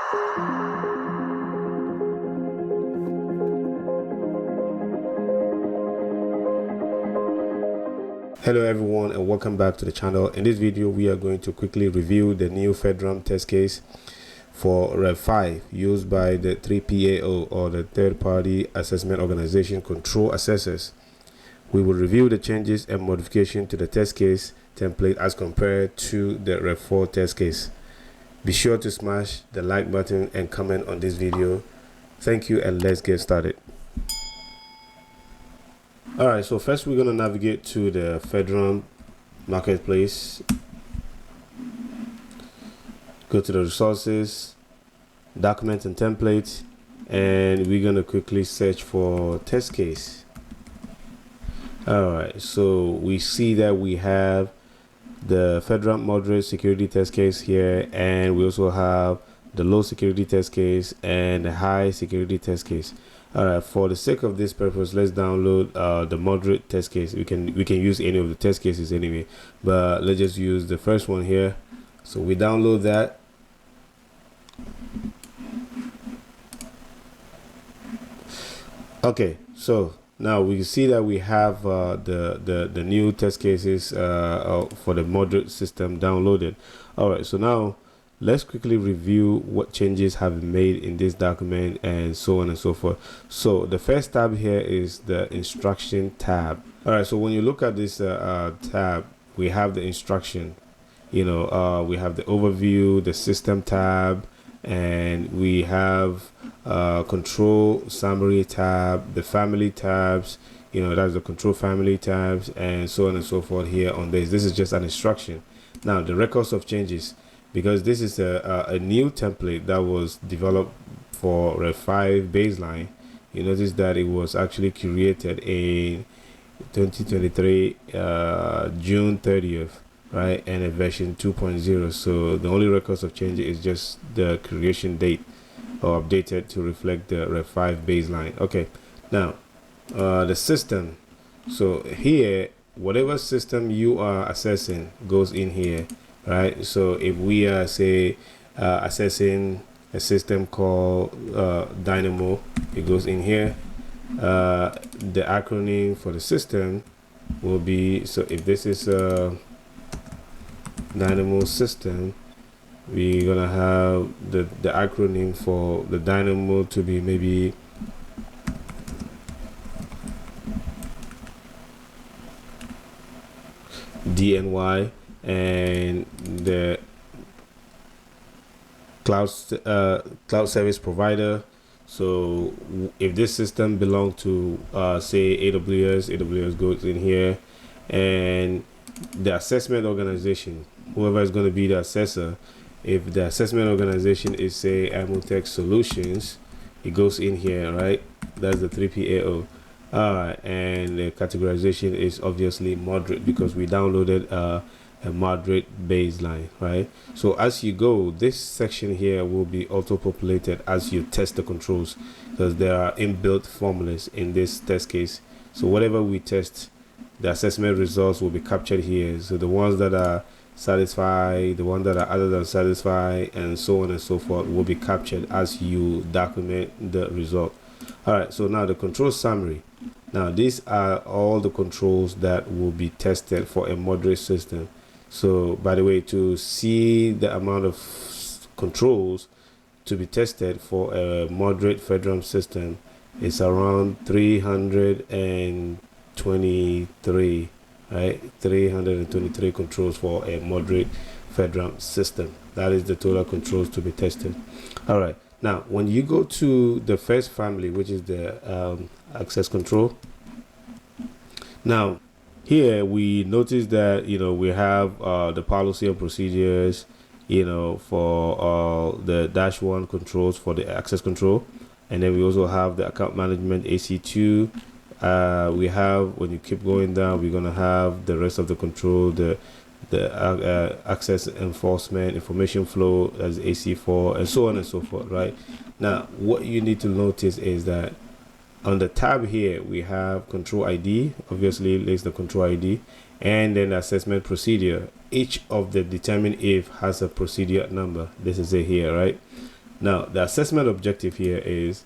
Hello everyone and welcome back to the channel. In this video we are going to quickly review the new FedRAMP test case for Rev 5 used by the 3PAO or the third party assessment organization control assessors. We will review the changes and modification to the test case template as compared to the Rev 4 test case. Be sure to smash the like button and comment on this video. Thank you and let's get started. Alright, so first we're going to navigate to the FedRAMP marketplace. Go to the resources, documents and templates, and we're going to quickly search for test case. Alright, so we see that we have the FedRAMP moderate security test case here, and we also have the low security test case and the high security test case. Alright, for the sake of this purpose, let's download the moderate test case. We can use any of the test cases anyway, but let's just use the first one here. So we download that. Okay, so now we see that we have the new test cases for the moderate system downloaded. Alright, so now let's quickly review what changes have been made in this document and so on and so forth. So the first tab here is the instruction tab. Alright, so when you look at this tab, we have the instruction. We have the overview, the system tab, and we have control summary tab, the family tabs, that's the control family tabs, and so on and so forth here on this. This is just an instruction. Now the records of changes, because this is a new template that was developed for Rev 5 baseline. You notice that it was actually created in 2023 June 30th, right, and a version 2.0. so the only records of change is just the creation date or updated to reflect the Rev 5 baseline. Okay, now the system. So here, whatever system you are assessing goes in here, right? So if we are say assessing a system called Dynamo, it goes in here. The acronym for the system will be, so if this is a Dynamo system, we're gonna have the acronym for the Dynamo to be maybe DNY, and the cloud service provider. So if this system belongs to say AWS goes in here, and the assessment organization, whoever is going to be the assessor, if the assessment organization is say Amotech Solutions, it goes in here, right? That's the 3PAO. And the categorization is obviously moderate because we downloaded a moderate baseline, right? So as you go, this section here will be auto-populated as you test the controls, because there are inbuilt formulas in this test case. So whatever we test, the assessment results will be captured here. So the ones that are satisfied, the ones that are other than satisfied, and so on and so forth will be captured as you document the result. Alright, so now the control summary. Now these are all the controls that will be tested for a moderate system. So by the way, to see the amount of controls to be tested for a moderate FedRAMP system is around 323, right? 323 controls for a moderate FedRAMP system. That is the total controls to be tested. All right, now when you go to the first family, which is the access control, now here we notice that we have the policy and procedures, for the -1 controls for the access control, and then we also have the account management AC2. We have, when you keep going down, we're gonna have the rest of the control, the access enforcement, information flow as AC4, and so on and so forth, right? Now what you need to notice is that on the tab here we have control ID, obviously lists the control ID, and then assessment procedure. Each of the determine if has a procedure number. This is it here, right? Now, the assessment objective here is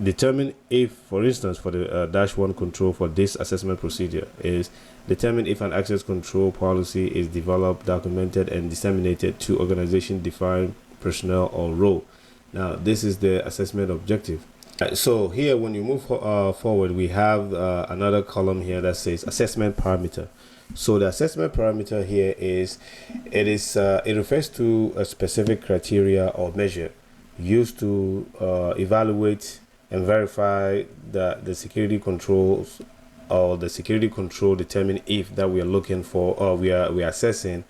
determine if, for instance, for the dash one control for this assessment procedure is determine if an access control policy is developed, documented, and disseminated to organization defined personnel or role. Now, this is the assessment objective. So here, when you move forward, we have another column here that says assessment parameter. So the assessment parameter here is it refers to a specific criteria or measure used to evaluate and verify that the security controls or the security control determine if that we are looking for or we are assessing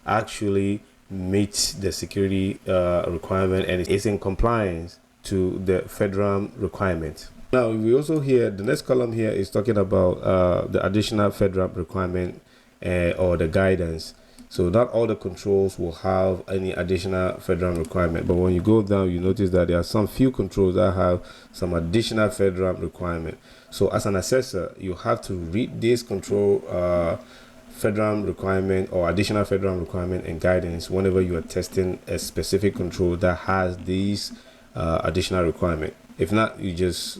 actually meets the security requirement and is in compliance to the FedRAMP requirement. Now, we also hear the next column here is talking about the additional FedRAMP requirement or the guidance. So not all the controls will have any additional FedRAMP requirement, but when you go down, you notice that there are some few controls that have some additional FedRAMP requirement. So as an assessor, you have to read this control FedRAMP requirement or additional FedRAMP requirement and guidance whenever you are testing a specific control that has these additional requirement. If not, you just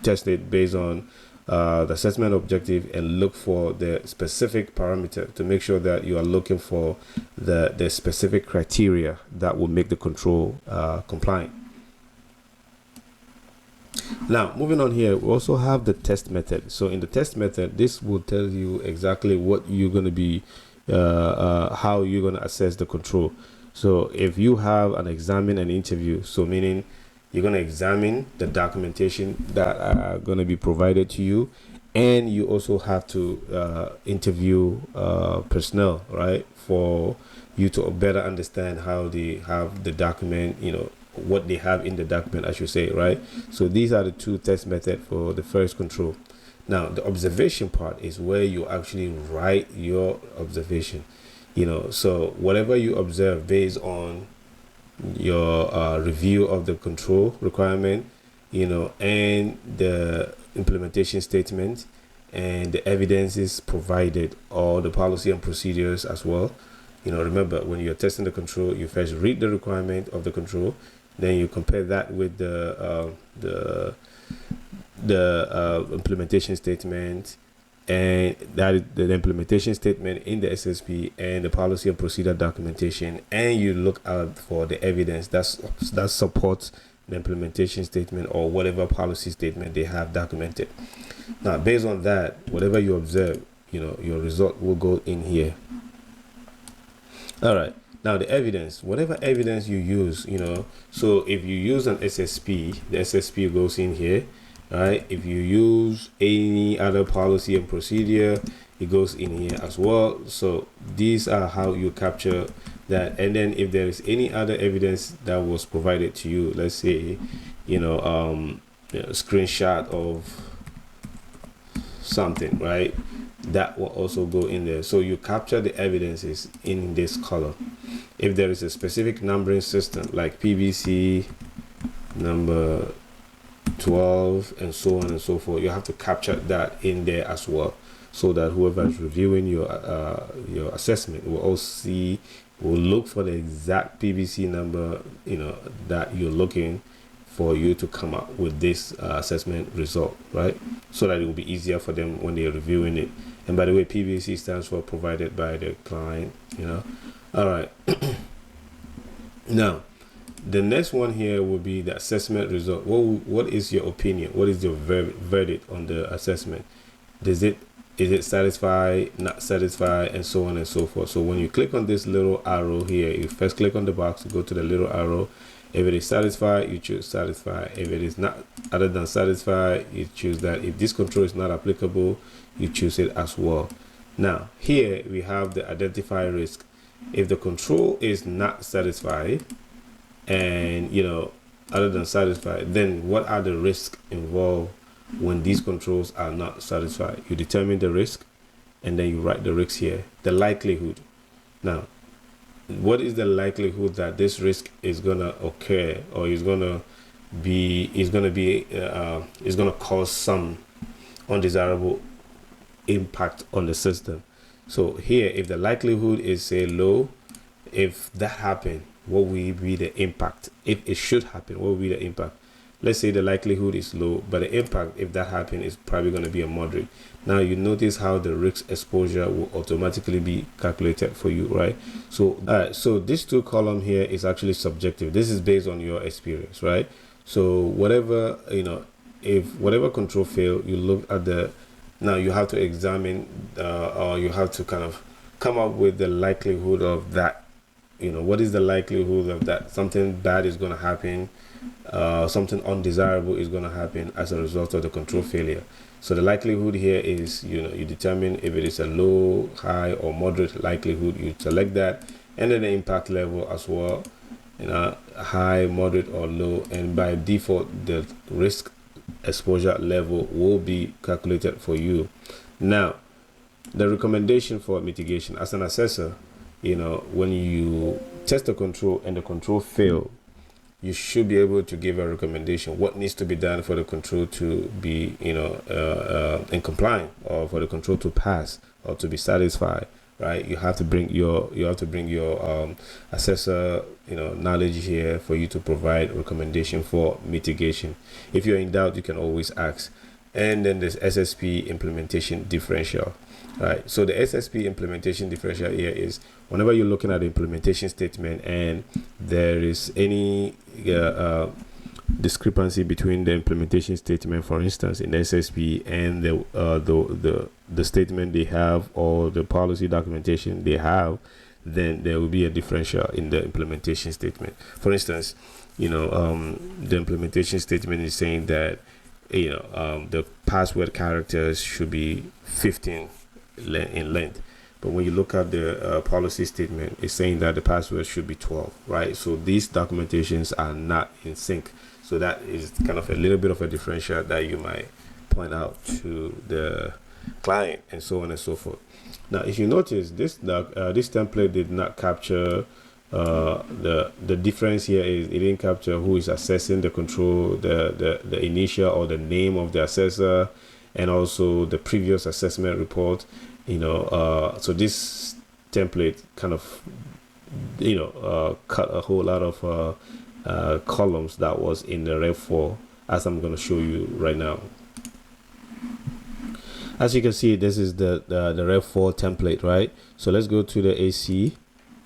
test it based on the assessment objective and look for the specific parameter to make sure that you are looking for the specific criteria that will make the control compliant. Now, moving on here, we also have the test method. So in the test method, this will tell you exactly what you're going to be, how you're going to assess the control. So if you have an examine and interview, so meaning you're going to examine the documentation that are going to be provided to you, and you also have to interview personnel, right, for you to better understand how they have the document, what they have in the document, I should say, right? So these are the two test methods for the first control. Now, the observation part is where you actually write your observation, so whatever you observe based on your review of the control requirement, and the implementation statement and the evidences provided, or the policy and procedures as well. Remember, when you're testing the control, you first read the requirement of the control, then you compare that with the implementation statement, and that is the implementation statement in the SSP and the policy and procedure documentation, and you look out for the evidence that supports the implementation statement or whatever policy statement they have documented. Now, based on that, whatever you observe, your result will go in here. All right. Now, the evidence, whatever evidence you use, so if you use an SSP, the SSP goes in here. Right, if you use any other policy and procedure, it goes in here as well. So these are how you capture that. And then if there is any other evidence that was provided to you, let's say screenshot of something, right, that will also go in there. So you capture the evidences in this column. If there is a specific numbering system like PBC number 12 and so on and so forth, you have to capture that in there as well, so that whoever is reviewing your assessment will look for the exact PVC number that you're looking for you to come up with this assessment result, right? So that it will be easier for them when they're reviewing it. And by the way, PVC stands for provided by the client. All right. Now, the next one here will be the assessment result. What is your opinion? What is your verdict on the assessment? Is it satisfied, not satisfied, and so on and so forth? So when you click on this little arrow here, you first click on the box to go to the little arrow. If it is satisfied, you choose satisfied. If it is not other than satisfied, you choose that. If this control is not applicable, you choose it as well. Now, here we have the identify risk. If the control is not satisfied, and other than satisfied, then what are the risks involved when these controls are not satisfied? You determine the risk, and then you write the risks here, the likelihood. Now, what is the likelihood that this risk is gonna occur, or is gonna cause some undesirable impact on the system? So here, if the likelihood is say low, if that happens, what will be the impact if it should happen? What will be the impact? Let's say the likelihood is low, but the impact, if that happens, is probably going to be a moderate. Now you notice how the risk exposure will automatically be calculated for you, right? So so this 2 column here is actually subjective. This is based on your experience, right? So whatever, if whatever control fail, you look at the, now you have to examine or you have to kind of come up with the likelihood of that. What is the likelihood of that something bad is going to happen, something undesirable is going to happen as a result of the control failure. So the likelihood here is, you determine if it is a low, high, or moderate likelihood. You select that, and then the impact level as well, high, moderate, or low. And by default, the risk exposure level will be calculated for you. Now, the recommendation for mitigation as an assessor, when you test a control and the control fail, you should be able to give a recommendation what needs to be done for the control to be in compliance, or for the control to pass or to be satisfied, right? You have to bring your assessor knowledge here for you to provide recommendation for mitigation. If you're in doubt, you can always ask. And then there's SSP implementation differential. Right, so the SSP implementation differential here is whenever you're looking at the implementation statement and there is any discrepancy between the implementation statement, for instance, in SSP, and the statement they have or the policy documentation they have, then there will be a differential in the implementation statement. For instance, the implementation statement is saying that the password characters should be 15 in length, but when you look at the policy statement, it's saying that the password should be 12, right? So these documentations are not in sync. So that is kind of a little bit of a differential that you might point out to the client, and so on and so forth. Now, if you notice, this template did not capture the difference here is it didn't capture who is assessing the control, the initial or the name of the assessor, and also the previous assessment report. So this template kind of cut a whole lot of columns that was in the Rev 4, as I'm going to show you right now. As you can see, this is the Rev 4 template, right? So let's go to the AC.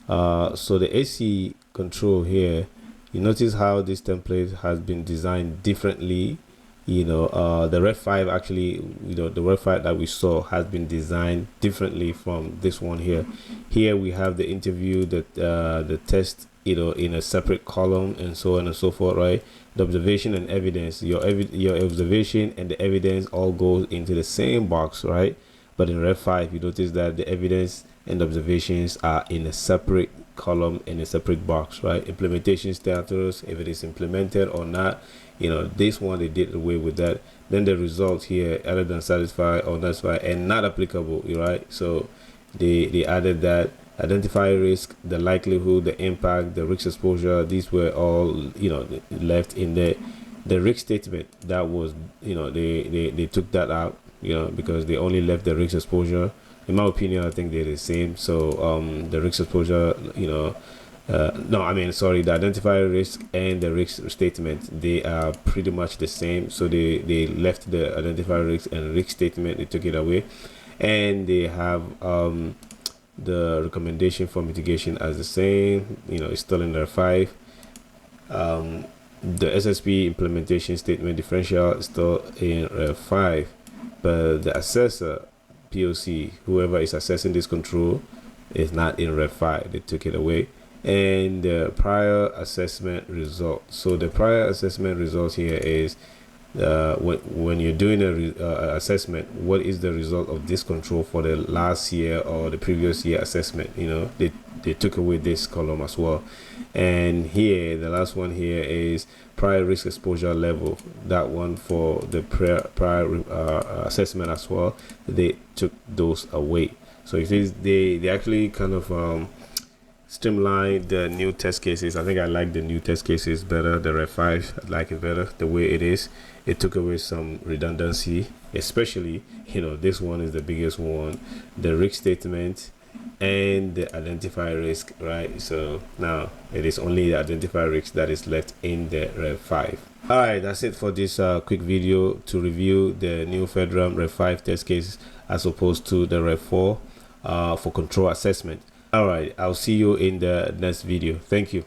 So the AC control here, you notice how this template has been designed differently. The Rev 5 actually, the Rev 5 that we saw has been designed differently from this one here. Here we have the interview, the test, in a separate column, and so on and so forth, right? The observation and evidence, your observation and the evidence all goes into the same box, right? But in Rev 5, you notice that the evidence and observations are in a separate column, in a separate box, right? Implementation status, if it is implemented or not. This one, they did away with that. Then the results here, other than satisfied or satisfied and not applicable, right? So they added that. Identify risk, the likelihood, the impact, the risk exposure. These were all left in the risk statement. That was they took that out, because they only left the risk exposure. In my opinion, I think they're the same. So the risk exposure, the identifier risk and the risk statement, they are pretty much the same. So they left the identifier risk and risk statement, they took it away, and they have the recommendation for mitigation as the same. It's still in Rev 5. The SSP implementation statement differential is still in Rev 5, but the assessor POC, whoever is assessing this control, is not in Rev 5. They took it away. And the prior assessment result. So the prior assessment results here is when you're doing a assessment, what is the result of this control for the last year or the previous year assessment? They took away this column as well. And here, the last one here is prior risk exposure level. That one for the prior assessment as well. They took those away. So it is they actually kind of streamline the new test cases. I think I like the new test cases better. The Rev 5, I like it better the way it is. It took away some redundancy, especially this one is the biggest one. The risk statement, and the identify risk, right? So now it is only the identify risk that is left in the Rev 5. All right, that's it for this quick video to review the new FedRAMP Rev 5 test cases as opposed to the Rev 4 for control assessment. All right, I'll see you in the next video. Thank you.